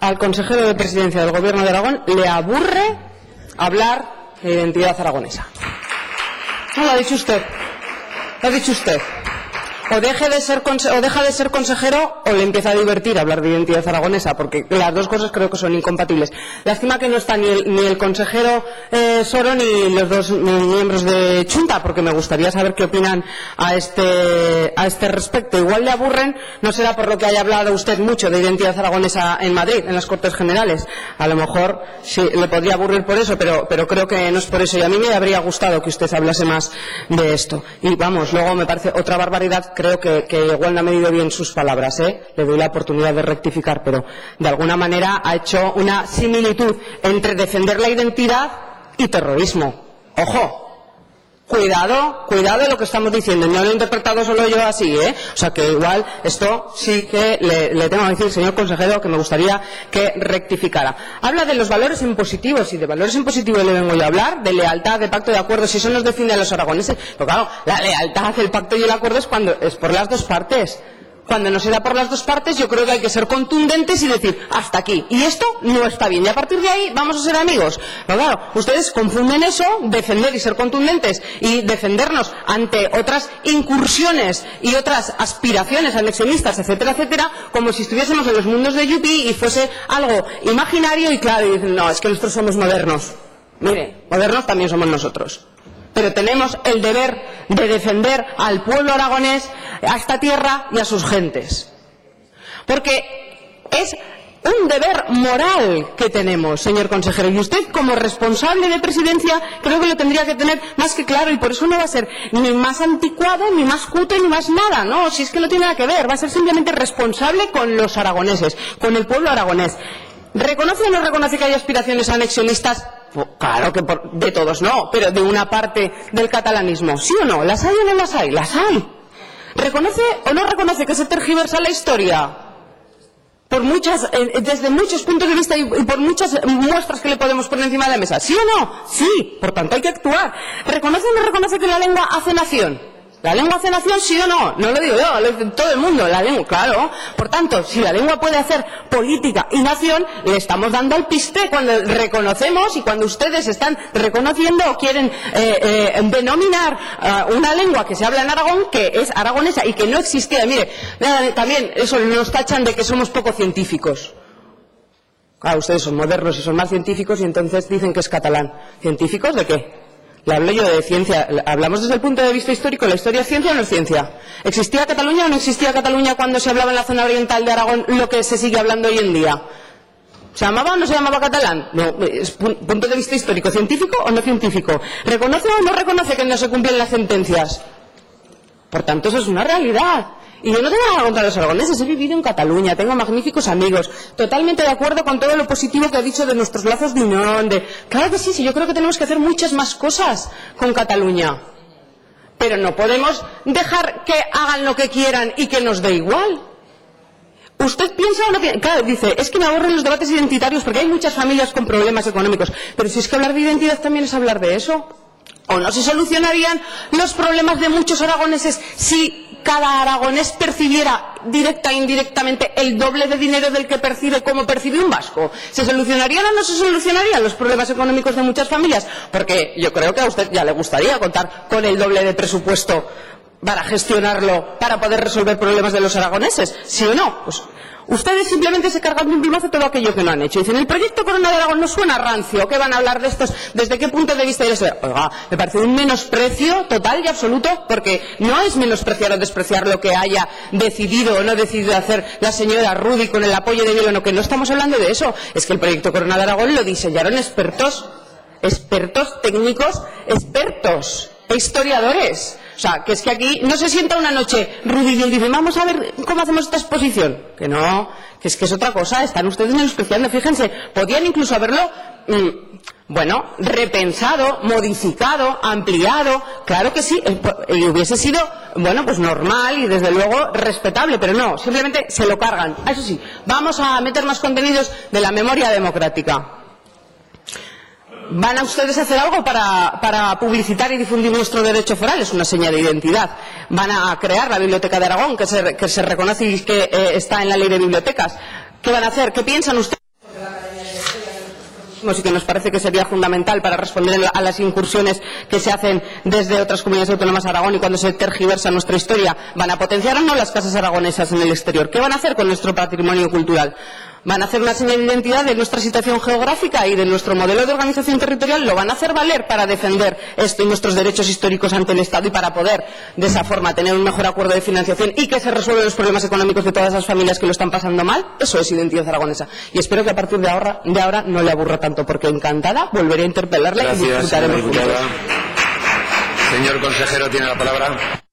al consejero de Presidencia del Gobierno de Aragón le aburre hablar de identidad aragonesa. No, lo ha dicho usted. Lo ha dicho usted. O deja de ser consejero o le empieza a divertir hablar de identidad aragonesa, porque las dos cosas creo que son incompatibles. Lástima que no está ni el consejero Soro ni los dos miembros de Chunta, porque me gustaría saber qué opinan a este respecto. Igual le aburren, no será por lo que haya hablado usted mucho de identidad aragonesa en Madrid, en las Cortes Generales. A lo mejor sí le podría aburrir por eso, pero creo que no es por eso. Y a mí me habría gustado que usted hablase más de esto. Y vamos, luego me parece otra barbaridad. Creo que igual no ha medido bien sus palabras, le doy la oportunidad de rectificar, pero de alguna manera ha hecho una similitud entre defender la identidad y terrorismo. ¡Ojo! Cuidado de lo que estamos diciendo. No lo he interpretado solo yo así, O sea que igual esto sí que le tengo que decir, señor consejero, que me gustaría que rectificara. Habla de los valores impositivos, y de valores impositivos le vengo yo a hablar, de lealtad, de pacto de acuerdo, si eso nos define a los aragoneses. Pero claro, la lealtad, el pacto y el acuerdo es cuando es por las dos partes. Cuando no se da por las dos partes, yo creo que hay que ser contundentes y decir, hasta aquí. Y esto no está bien. Y a partir de ahí vamos a ser amigos. Pero claro, ustedes confunden eso, defender y ser contundentes, y defendernos ante otras incursiones y otras aspiraciones anexionistas, etcétera, etcétera, como si estuviésemos en los mundos de Yupi y fuese algo imaginario. Y claro, y dicen, no, es que nosotros somos modernos. Mire, modernos también somos nosotros. Pero tenemos el deber de defender al pueblo aragonés, a esta tierra y a sus gentes. Porque es un deber moral que tenemos, señor consejero. Y usted, como responsable de Presidencia, creo que lo tendría que tener más que claro. Y por eso no va a ser ni más anticuado, ni más cutre, ni más nada. No, si es que no tiene nada que ver. Va a ser simplemente responsable con los aragoneses, con el pueblo aragonés. ¿Reconoce o no reconoce que hay aspiraciones anexionistas? Pues claro que de todos no, pero de una parte del catalanismo. ¿Sí o no? ¿Las hay o no las hay? Las hay. ¿Reconoce o no reconoce que se tergiversa la historia? Desde muchos puntos de vista y por muchas muestras que le podemos poner encima de la mesa. ¿Sí o no? Sí. Por tanto hay que actuar. ¿Reconoce o no reconoce que la lengua hace nación? ¿La lengua hace nación, sí o no? No lo digo yo, lo dice todo el mundo, la lengua, claro. Por tanto, si la lengua puede hacer política y nación, le estamos dando al piste cuando reconocemos, y cuando ustedes están reconociendo o quieren denominar una lengua que se habla en Aragón, que es aragonesa y que no existía. Mire, también eso nos tachan de que somos poco científicos. Claro, ustedes son modernos y son más científicos, y entonces dicen que es catalán. ¿Científicos de qué? Le hablo yo de ciencia. Hablamos desde el punto de vista histórico. ¿La historia es ciencia o no es ciencia? ¿Existía Cataluña o no existía Cataluña cuando se hablaba en la zona oriental de Aragón lo que se sigue hablando hoy en día? ¿Se llamaba o no se llamaba catalán? No, es punto de vista histórico. ¿Científico o no científico? ¿Reconoce o no reconoce que no se cumplen las sentencias? Por tanto, eso es una realidad. Y yo no tengo nada contra los aragoneses, he vivido en Cataluña, tengo magníficos amigos, totalmente de acuerdo con todo lo positivo que ha dicho de nuestros lazos de unión. Claro que sí, yo creo que tenemos que hacer muchas más cosas con Cataluña. Pero no podemos dejar que hagan lo que quieran y que nos dé igual. ¿Usted piensa o no piensa? Claro, dice, es que me aburren los debates identitarios porque hay muchas familias con problemas económicos. Pero si es que hablar de identidad también es hablar de eso. ¿O no se solucionarían los problemas de muchos aragoneses si cada aragonés percibiera directa e indirectamente el doble de dinero del que percibe como percibe un vasco? ¿Se solucionarían o no se solucionarían los problemas económicos de muchas familias? Porque yo creo que a usted ya le gustaría contar con el doble de presupuesto para gestionarlo, para poder resolver problemas de los aragoneses. ¿Sí o no? Pues ustedes simplemente se cargan de un plumazo todo aquello que no han hecho. Dicen, el proyecto Corona de Aragón no suena rancio. ¿Qué van a hablar de estos? ¿Desde qué punto de vista? Oiga, me parece un menosprecio total y absoluto, porque no es menospreciar o despreciar lo que haya decidido o no decidido hacer la señora Rubi con el apoyo de Bielo, no, que no estamos hablando de eso. Es que el proyecto Corona de Aragón lo diseñaron expertos técnicos, expertos e historiadores. O sea, que es que aquí no se sienta una noche Rubi y dice, vamos a ver cómo hacemos esta exposición. Que no, que es otra cosa. Están ustedes menospreciando. Fíjense, podían incluso haberlo, repensado, modificado, ampliado. Claro que sí, y hubiese sido, pues normal y desde luego respetable, pero no, simplemente se lo cargan. Eso sí, vamos a meter más contenidos de la memoria democrática. ¿Van a ustedes a hacer algo para publicitar y difundir nuestro derecho foral? Es una seña de identidad. ¿Van a crear la Biblioteca de Aragón, que se reconoce y que está en la Ley de Bibliotecas? ¿Qué van a hacer? ¿Qué piensan ustedes nacionalismos y que nos parece que sería fundamental para responder a las incursiones que se hacen desde otras comunidades autónomas de Aragón y cuando se tergiversa nuestra historia. ¿Van a potenciar o no las casas aragonesas en el exterior? ¿Qué van a hacer con nuestro patrimonio cultural? ¿Van a hacer una señal de identidad de nuestra situación geográfica y de nuestro modelo de organización territorial? ¿Lo van a hacer valer para defender esto y nuestros derechos históricos ante el Estado y para poder, de esa forma, tener un mejor acuerdo de financiación y que se resuelvan los problemas económicos de todas las familias que lo están pasando mal? Eso es identidad aragonesa. Y espero que a partir de ahora no le aburra tanto, porque encantada volveré a interpelarle. Gracias, y disfrutaremos juntos. Señor consejero, tiene la palabra.